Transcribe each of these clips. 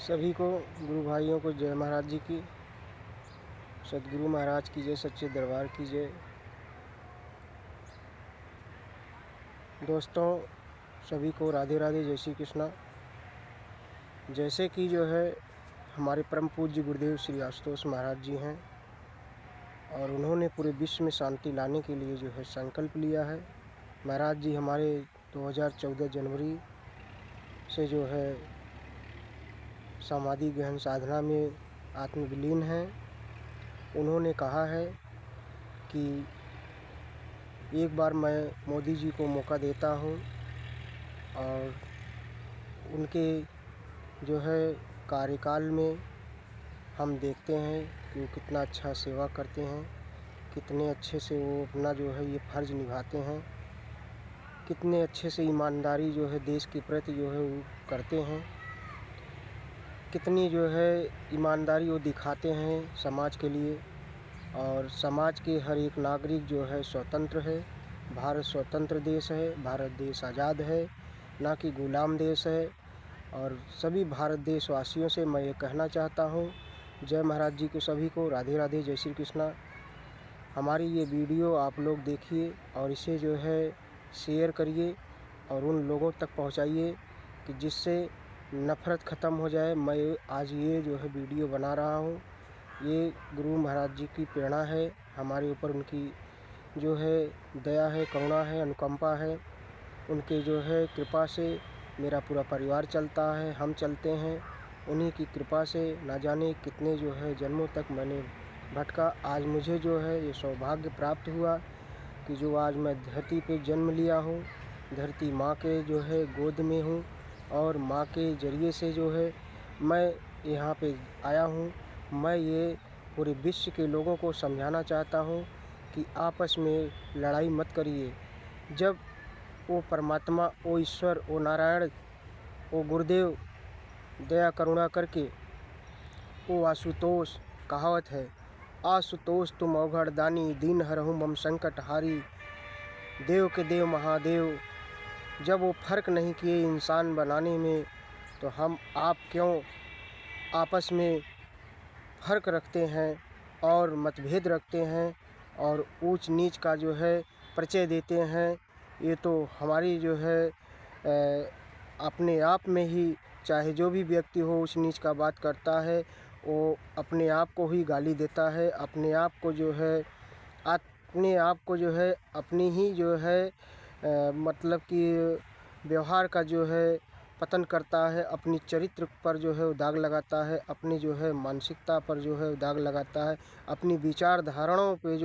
सभी को गुरु भाइयों को जय महाराज जी की, सदगुरु महाराज की जय, सच्चे दरबार की जय। दोस्तों सभी को राधे राधे, जय श्री कृष्णा। जैसे कि हमारे परम पूज्य गुरुदेव श्री आशुतोष महाराज जी हैं और उन्होंने पूरे विश्व में शांति लाने के लिए संकल्प लिया है। महाराज जी हमारे 2014 जनवरी से समाधि गहन साधना में आत्मविलीन हैं। उन्होंने कहा है कि एक बार मैं मोदी जी को मौका देता हूं और उनके कार्यकाल में हम देखते हैं कि वो कितना अच्छा सेवा करते हैं, कितने अच्छे से वो अपना ये फ़र्ज़ निभाते हैं, कितने अच्छे से ईमानदारी देश के प्रति वो करते हैं, कितनी ईमानदारी वो दिखाते हैं समाज के लिए। और समाज के हर एक नागरिक स्वतंत्र है। भारत स्वतंत्र देश है, भारत देश आज़ाद है, ना कि गुलाम देश है। और सभी भारत देशवासियों से मैं ये कहना चाहता हूँ, जय महाराज जी को सभी को, राधे राधे, जय श्री कृष्णा। हमारी ये वीडियो आप लोग देखिए और इसे शेयर करिए और उन लोगों तक पहुँचाइए कि जिससे नफ़रत ख़त्म हो जाए। मैं आज ये वीडियो बना रहा हूँ, ये गुरु महाराज जी की प्रेरणा है, हमारे ऊपर उनकी दया है, करुणा है, अनुकंपा है। उनके कृपा से मेरा पूरा परिवार चलता है, हम चलते हैं। उन्हीं की कृपा से ना जाने कितने जन्मों तक मैंने भटका। आज मुझे ये सौभाग्य प्राप्त हुआ कि जो आज मैं धरती पे जन्म लिया हूँ, धरती माँ के गोद में हूँ और माँ के ज़रिए से मैं यहाँ पे आया हूँ। मैं ये पूरे विश्व के लोगों को समझाना चाहता हूँ कि आपस में लड़ाई मत करिए। जब वो परमात्मा, वो ईश्वर, वो नारायण, वो गुरुदेव दया करुणा करके, वो आशुतोष, कहावत है, आशुतोष तुम अवघड़ दानी, दीन हरहु मम संकट हारी, देव के देव महादेव। जब वो फ़र्क नहीं किए इंसान बनाने में, तो हम आप क्यों आपस में फ़र्क रखते हैं और मतभेद रखते हैं और ऊंच नीच का परिचय देते हैं। ये तो हमारी अपने आप में ही, चाहे जो भी व्यक्ति हो ऊंच नीच का बात करता है, वो अपने आप को ही गाली देता है, अपने आप को अपनी ही मतलब कि व्यवहार का पतन करता है, अपनी चरित्र पर वो दाग लगाता है, अपनी मानसिकता पर वो दाग लगाता है, अपनी विचार धारणाओं पे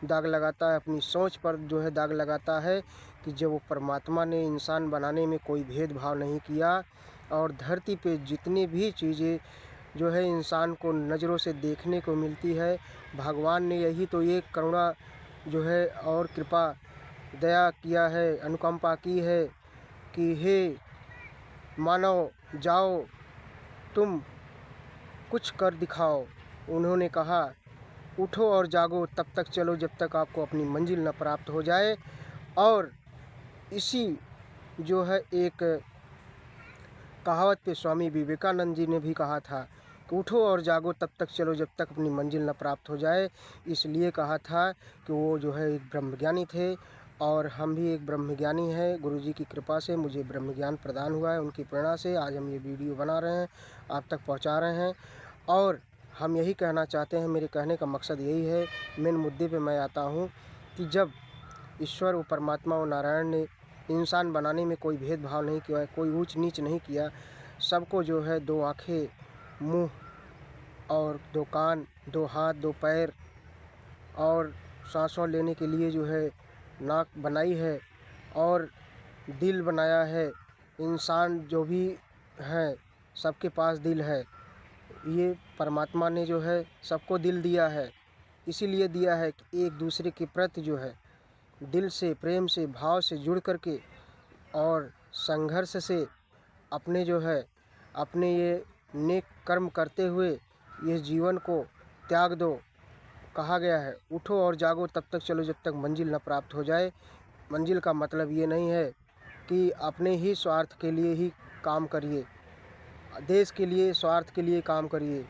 दाग लगाता है, अपनी सोच पर दाग लगाता है कि जब वो परमात्मा ने इंसान बनाने में कोई भेदभाव नहीं किया और धरती पे जितनी भी चीज़ें इंसान को नज़रों से देखने को मिलती है, भगवान ने यही तो एक करुणा और कृपा दया किया है, अनुकंपा की है कि हे मानव, जाओ तुम कुछ कर दिखाओ। उन्होंने कहा, उठो और जागो, तब तक चलो जब तक आपको अपनी मंजिल न प्राप्त हो जाए। और इसी एक कहावत पे स्वामी विवेकानंद जी ने भी कहा था कि उठो और जागो, तब तक चलो जब तक अपनी मंजिल न प्राप्त हो जाए। इसलिए कहा था कि वो एक ब्रह्मज्ञानी थे और हम भी एक ब्रह्मज्ञानी हैं। गुरुजी की कृपा से मुझे ब्रह्मज्ञान प्रदान हुआ है, उनकी प्रेरणा से आज हम ये वीडियो बना रहे हैं, आप तक पहुंचा रहे हैं। और हम यही कहना चाहते हैं, मेरे कहने का मकसद यही है, मेन मुद्दे पे मैं आता हूँ कि जब ईश्वर व परमात्मा व नारायण ने इंसान बनाने में कोई भेदभाव नहीं किया, कोई ऊंच नीच नहीं किया, सबको दो आँखें, मुँह और दो कान, दो हाथ, दो पैर और सांसों लेने के लिए नाक बनाई है और दिल बनाया है। इंसान जो भी हैं सबके पास दिल है। ये परमात्मा ने सबको दिल दिया है, इसीलिए दिया है कि एक दूसरे के प्रति दिल से, प्रेम से, भाव से जुड़ करके और संघर्ष से अपने अपने ये नेक कर्म करते हुए ये जीवन को त्याग दो। कहा गया है, उठो और जागो, तब तक चलो जब तक मंजिल न प्राप्त हो जाए। मंजिल का मतलब ये नहीं है कि अपने ही स्वार्थ के लिए ही काम करिए। देश के लिए स्वार्थ के लिए काम करिए,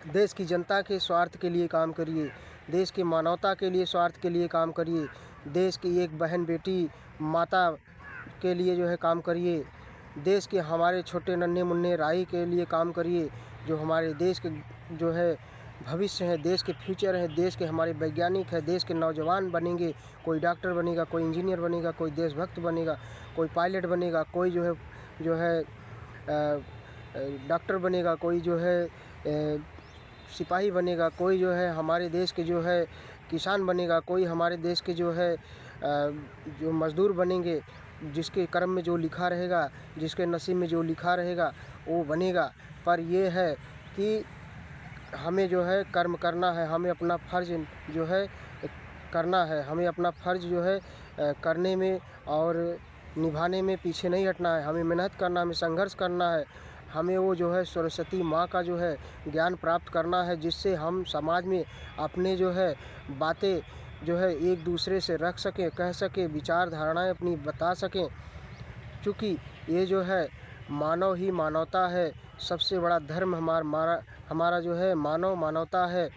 देश की जनता के स्वार्थ के लिए काम करिए, देश की मानवता के लिए स्वार्थ के लिए काम करिए, देश की एक बहन बेटी माता के लिए जो है काम करिए, देश के हमारे छोटे नन्हे मुन्ने राही के लिए काम करिए, जो हमारे देश के जो है भविष्य है, देश के फ्यूचर है, देश के हमारे वैज्ञानिक है, देश के नौजवान बनेंगे, कोई डॉक्टर बनेगा, कोई इंजीनियर बनेगा, कोई देशभक्त बनेगा, कोई पायलट बनेगा, कोई जो है डॉक्टर बनेगा, कोई जो है सिपाही बनेगा, कोई जो है हमारे देश के जो है किसान बनेगा, कोई हमारे देश के जो है जो मज़दूर बनेंगे, जिसके कर्म में जो लिखा रहेगा, जिसके नसीब में जो लिखा रहेगा वो बनेगा। पर ये है कि हमें जो है कर्म करना है, हमें अपना फ़र्ज़ जो है करना है, हमें अपना फ़र्ज़ जो है करने में और निभाने में पीछे नहीं हटना है, हमें मेहनत करना, हमें संघर्ष करना है, हमें वो जो है सरस्वती माँ का जो है ज्ञान प्राप्त करना है, जिससे हम समाज में अपने जो है बातें जो है एक दूसरे से रख सकें, कह सकें, विचार धारणाएँ अपनी बता सकें। क्योंकि ये जो है मानव ही मानवता है, सबसे बड़ा धर्म हमारा जो है मानवता है।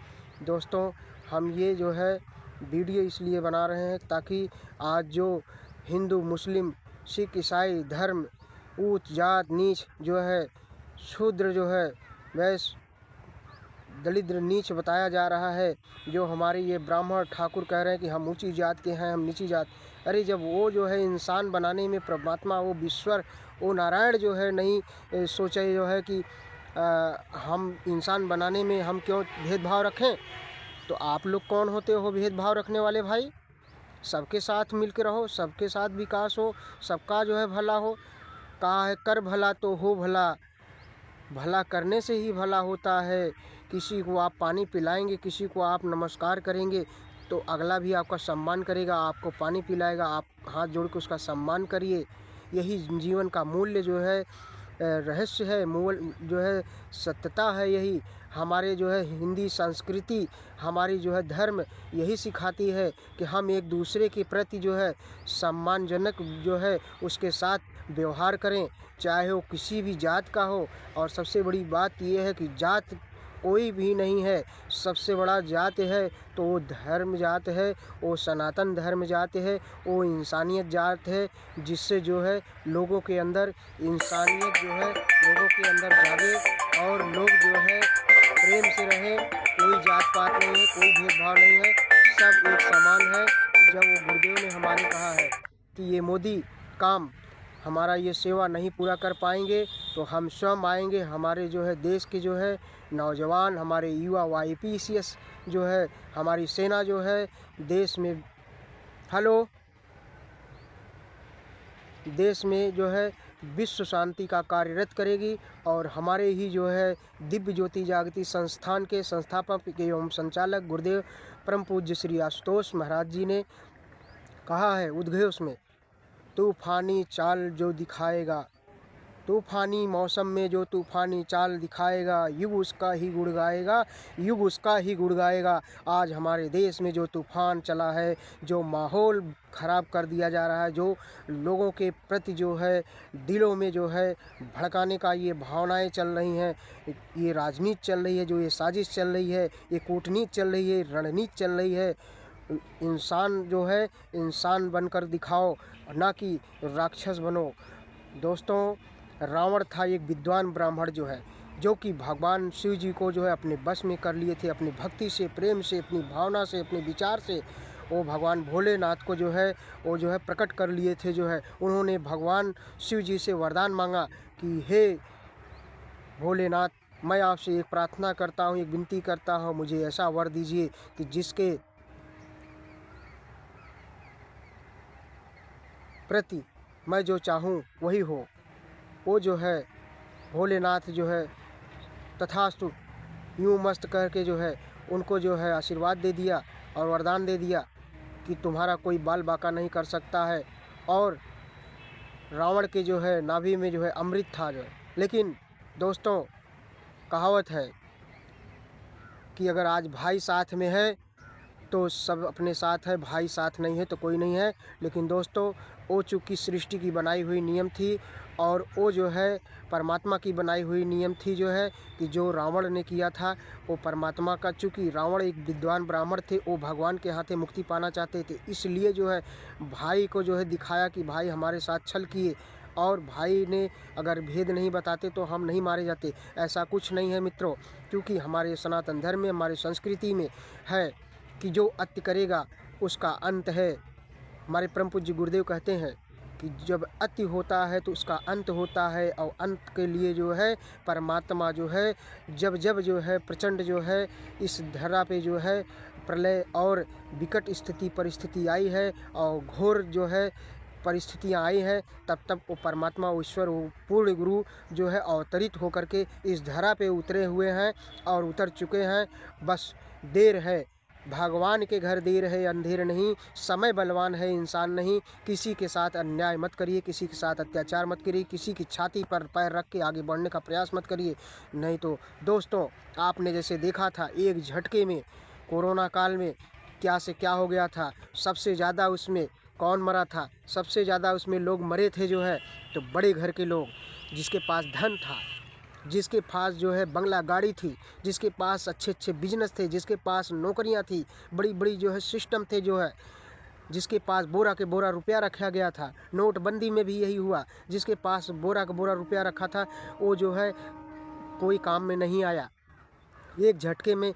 दोस्तों, हम ये जो है वीडियो इसलिए बना रहे हैं ताकि आज जो हिंदू, मुस्लिम, सिख, ईसाई धर्म ऊंच जात नीच जो है, शूद्र जो है, वैश्य, दलिद्र, नीच बताया जा रहा है। जो हमारे ये ब्राह्मण ठाकुर कह रहे हैं कि हम ऊंची जात के हैं, हम नीची जात। अरे जब वो जो है इंसान बनाने में परमात्मा, वो ईश्वर, वो नारायण जो है नहीं सोचे जो है कि हम इंसान बनाने में हम क्यों भेदभाव रखें। तो आप लोग कौन होते हो भेदभाव रखने वाले भाई? सबके साथ मिल के रहो, सबके साथ विकास हो, सबका जो है भला हो। कहा है कर भला तो हो भला, भला करने से ही भला होता है। किसी को आप पानी पिलाएंगे, किसी को आप नमस्कार करेंगे तो अगला भी आपका सम्मान करेगा, आपको पानी पिलाएगा, आप हाथ जोड़ के उसका सम्मान करिए। यही जीवन का मूल्य जो है रहस्य है, मूल जो है सत्यता है। यही हमारे जो है हिंदी संस्कृति, हमारी जो है धर्म यही सिखाती है कि हम एक दूसरे के प्रति जो है सम्मानजनक जो है उसके साथ व्यवहार करें, चाहे वो किसी भी जात का हो। और सबसे बड़ी बात यह है कि जात कोई भी नहीं है, सबसे बड़ा जात है तो वो धर्म जात है, वो सनातन धर्म जात है, वो इंसानियत जात है, जिससे जो है लोगों के अंदर इंसानियत जो है लोगों के अंदर जागे और लोग जो है प्रेम से रहें। कोई जात पात नहीं है, कोई भेदभाव नहीं है, सब एक समान है। जब वो गुरुदेव ने हमारे कहा है कि ये मोदी काम हमारा ये सेवा नहीं पूरा कर पाएंगे तो हम स्वयं आएंगे। हमारे जो है देश के जो है नौजवान, हमारे युवा YPCS जो है, हमारी सेना जो है देश में देश में जो है विश्व शांति का कार्यरत करेगी। और हमारे ही जो है दिव्य ज्योति जागृति संस्थान के संस्थापक एवं संचालक गुरुदेव परम पूज्य श्री आशुतोष महाराज जी ने कहा है उद्घोष में, तूफानी चाल जो दिखाएगा, तूफानी मौसम में जो तूफानी चाल दिखाएगा, युग उसका ही गुण गाएगा, युग उसका ही गुण गाएगा। आज हमारे देश में जो तूफान चला है, जो माहौल ख़राब कर दिया जा रहा है, जो लोगों के प्रति जो है दिलों में जो है भड़काने का ये भावनाएं चल रही हैं, ये राजनीति चल रही है, जो ये साजिश चल रही है, ये कूटनीति चल रही है, रणनीति चल रही है। इंसान जो है इंसान बनकर दिखाओ, ना कि राक्षस बनो। दोस्तों, रावण था एक विद्वान ब्राह्मण जो है, जो कि भगवान शिव जी को जो है अपने बस में कर लिए थे, अपनी भक्ति से, प्रेम से, अपनी भावना से, अपने विचार से। वो भगवान भोलेनाथ को जो है वो जो है प्रकट कर लिए थे। जो है उन्होंने भगवान शिव जी से वरदान मांगा कि हे भोलेनाथ, मैं आपसे एक प्रार्थना करता हूँ, एक विनती करता हूँ, मुझे ऐसा वर दीजिए कि जिसके प्रति मैं जो चाहूँ वही हो। वो जो है भोलेनाथ जो है तथास्तु यूँ मस्त करके जो है उनको जो है आशीर्वाद दे दिया और वरदान दे दिया कि तुम्हारा कोई बाल बाका नहीं कर सकता है। और रावण के जो है नाभि में जो है अमृत था जो है। लेकिन दोस्तों, कहावत है कि अगर आज भाई साथ में है तो सब अपने साथ है, भाई साथ नहीं है तो कोई नहीं है। लेकिन दोस्तों, वो चूँकि सृष्टि की बनाई हुई नियम थी और वो जो है परमात्मा की बनाई हुई नियम थी जो है कि जो रावण ने किया था वो परमात्मा का, चूँकि रावण एक विद्वान ब्राह्मण थे, वो भगवान के हाथे मुक्ति पाना चाहते थे, इसलिए जो है भाई को जो है दिखाया कि भाई हमारे साथ छल किए, और भाई ने अगर भेद नहीं बताते तो हम नहीं मारे जाते। ऐसा कुछ नहीं है मित्रों, क्योंकि हमारे सनातन धर्म में, हमारी संस्कृति में है कि जो अति करेगा उसका अंत है। हमारे परम पूज्य गुरुदेव कहते हैं कि जब अति होता है तो उसका अंत होता है, और अंत के लिए जो है परमात्मा जो है जब जब जो है प्रचंड जो है इस धरा पे जो है प्रलय और विकट स्थिति परिस्थिति आई है और घोर जो है परिस्थितियाँ आई हैं, तब तब वो परमात्मा, वो ईश्वर, वो पूर्ण गुरु जो है अवतरित होकर के इस धरा पे उतरे हुए हैं और उतर चुके हैं। बस देर है, भगवान के घर देर है अंधेर नहीं, समय बलवान है इंसान नहीं। किसी के साथ अन्याय मत करिए, किसी के साथ अत्याचार मत करिए, किसी की छाती पर पैर रख के आगे बढ़ने का प्रयास मत करिए, नहीं तो दोस्तों आपने जैसे देखा था एक झटके में कोरोना काल में क्या से क्या हो गया था। सबसे ज़्यादा उसमें कौन मरा था? सबसे ज़्यादा उसमें लोग मरे थे जो है तो बड़े घर के लोग, जिसके पास धन था, जिसके पास जो है बंगला गाड़ी थी, जिसके पास अच्छे अच्छे बिजनेस थे, जिसके पास नौकरियां थी, बड़ी बड़ी जो है सिस्टम थे जो है, जिसके पास बोरा के बोरा रुपया रखा गया था। नोटबंदी में भी यही हुआ, जिसके पास बोरा का बोरा रुपया रखा था वो जो है कोई काम में नहीं आया, एक झटके में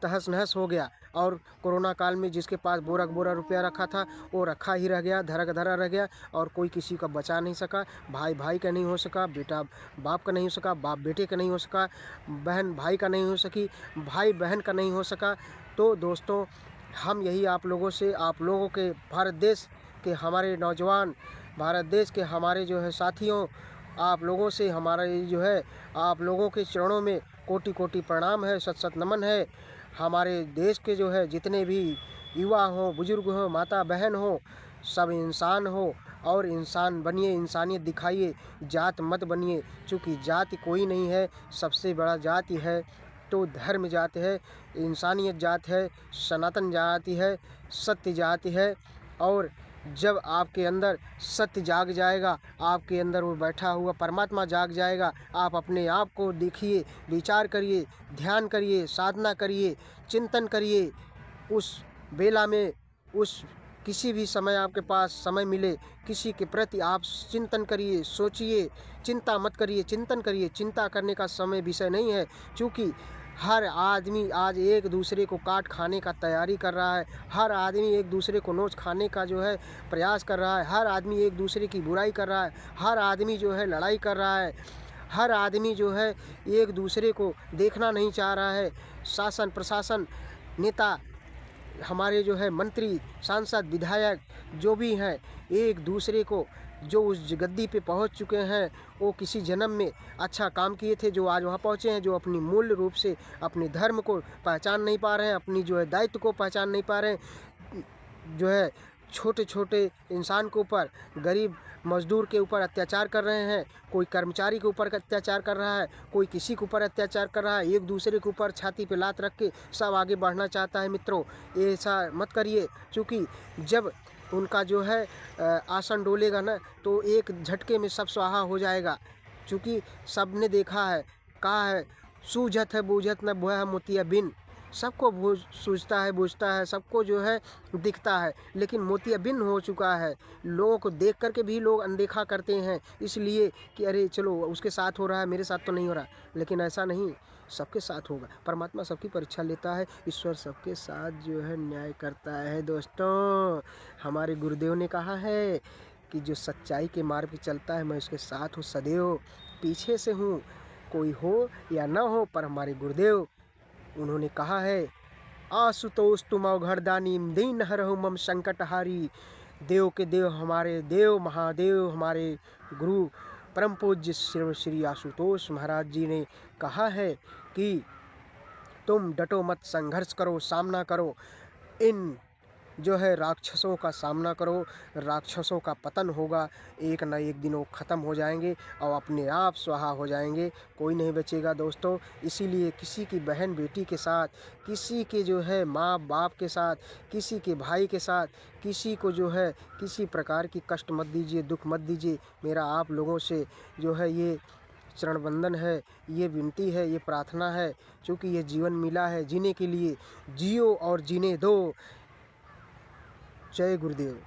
तहस नहस हो गया। और कोरोना काल में जिसके पास बोरा का बोरा रुपया रखा था वो रखा ही रह गया, धरा का धरा रह गया, और कोई किसी का बचा नहीं सका। भाई भाई का नहीं हो सका, बेटा बाप का नहीं हो सका, बाप बेटे का नहीं हो सका, बहन भाई का नहीं हो सकी, भाई बहन का नहीं हो सका। तो दोस्तों हम यही आप लोगों से, आप लोगों के भारत देश के हमारे नौजवान, भारत देश के हमारे जो है साथियों, आप लोगों से हमारा ये जो है आप लोगों के चरणों में कोटि कोटि प्रणाम है, सत सत नमन है। हमारे देश के जो है जितने भी युवा हों, बुजुर्ग हों, माता बहन हो, सब इंसान हो और इंसान बनिए, इंसानियत दिखाइए, जात मत बनिए, क्योंकि जाति कोई नहीं है, सबसे बड़ा जाति है तो धर्म जाति है, इंसानियत जाति है, सनातन जाति है, सत्य जाति है। और जब आपके अंदर सत्य जाग जाएगा, आपके अंदर वो बैठा हुआ परमात्मा जाग जाएगा, आप अपने आप को देखिए, विचार करिए, ध्यान करिए, साधना करिए, चिंतन करिए। उस बेला में, उस किसी भी समय आपके पास समय मिले, किसी के प्रति आप चिंतन करिए, सोचिए, चिंता मत करिए, चिंतन करिए। चिंता करने का समय विषय नहीं है, क्योंकि हर आदमी आज एक दूसरे को काट खाने का तैयारी कर रहा है, हर आदमी एक दूसरे को नोच खाने का जो है प्रयास कर रहा है, हर आदमी एक दूसरे की बुराई कर रहा है, हर आदमी जो है लड़ाई कर रहा है, हर आदमी जो है एक दूसरे को देखना नहीं चाह रहा है। शासन प्रशासन, नेता, हमारे जो है मंत्री, सांसद, विधायक जो भी हैं, एक दूसरे को, जो उस गद्दी पे पहुंच चुके हैं वो किसी जन्म में अच्छा काम किए थे, जो आज वहां पहुंचे हैं, जो अपनी मूल रूप से अपने धर्म को पहचान नहीं पा रहे हैं, अपनी जो है दायित्व को पहचान नहीं पा रहे हैं, जो है छोटे छोटे इंसान के ऊपर, गरीब मजदूर के ऊपर अत्याचार कर रहे हैं, कोई कर्मचारी के ऊपर अत्याचार कर रहा है, कोई किसी के ऊपर अत्याचार कर रहा है, एक दूसरे के ऊपर छाती पे लात रख के सब आगे बढ़ना चाहता है। मित्रों ऐसा मत करिए, क्योंकि जब उनका जो है आसन डोलेगा ना तो एक झटके में सब स्वाहा हो जाएगा। क्योंकि सब ने देखा है, कहा है, सूझत है बूझत न भोया मोतिया बिन। सबको सूझता है, बूझता है, सबको जो है दिखता है, लेकिन मोतिया बिन हो चुका है। लोगों को देख करके भी लोग अनदेखा करते हैं, इसलिए कि अरे चलो उसके साथ हो रहा है, मेरे साथ तो नहीं हो रहा। लेकिन ऐसा नहीं, सबके साथ होगा। परमात्मा सबकी परीक्षा लेता है, ईश्वर सबके साथ जो है न्याय करता है। दोस्तों हमारे गुरुदेव ने कहा है कि जो सच्चाई के मार्ग पर चलता है मैं उसके साथ हूँ सदैव, पीछे से हूँ, कोई हो या ना हो, पर हमारे गुरुदेव उन्होंने कहा है, आशुतोष तुम अवघड़दानी दीन हरहु मम संकटहारी। देव के देव, हमारे देव महादेव, हमारे गुरु परम पूज्य श्री आशुतोष महाराज जी ने कहा है कि तुम डटो मत, संघर्ष करो, सामना करो, इन जो है राक्षसों का सामना करो, राक्षसों का पतन होगा, एक ना एक दिन वो ख़त्म हो जाएंगे और अपने आप स्वाहा हो जाएंगे, कोई नहीं बचेगा दोस्तों। इसीलिए किसी की बहन बेटी के साथ, किसी के जो है माँ बाप के साथ, किसी के भाई के साथ, किसी को जो है किसी प्रकार की कष्ट मत दीजिए, दुख मत दीजिए। मेरा आप लोगों से जो है ये चरण वंदन है, ये विनती है, ये प्रार्थना है, क्योंकि ये जीवन मिला है जीने के लिए, जियो और जीने दो। जय गुरुदेव।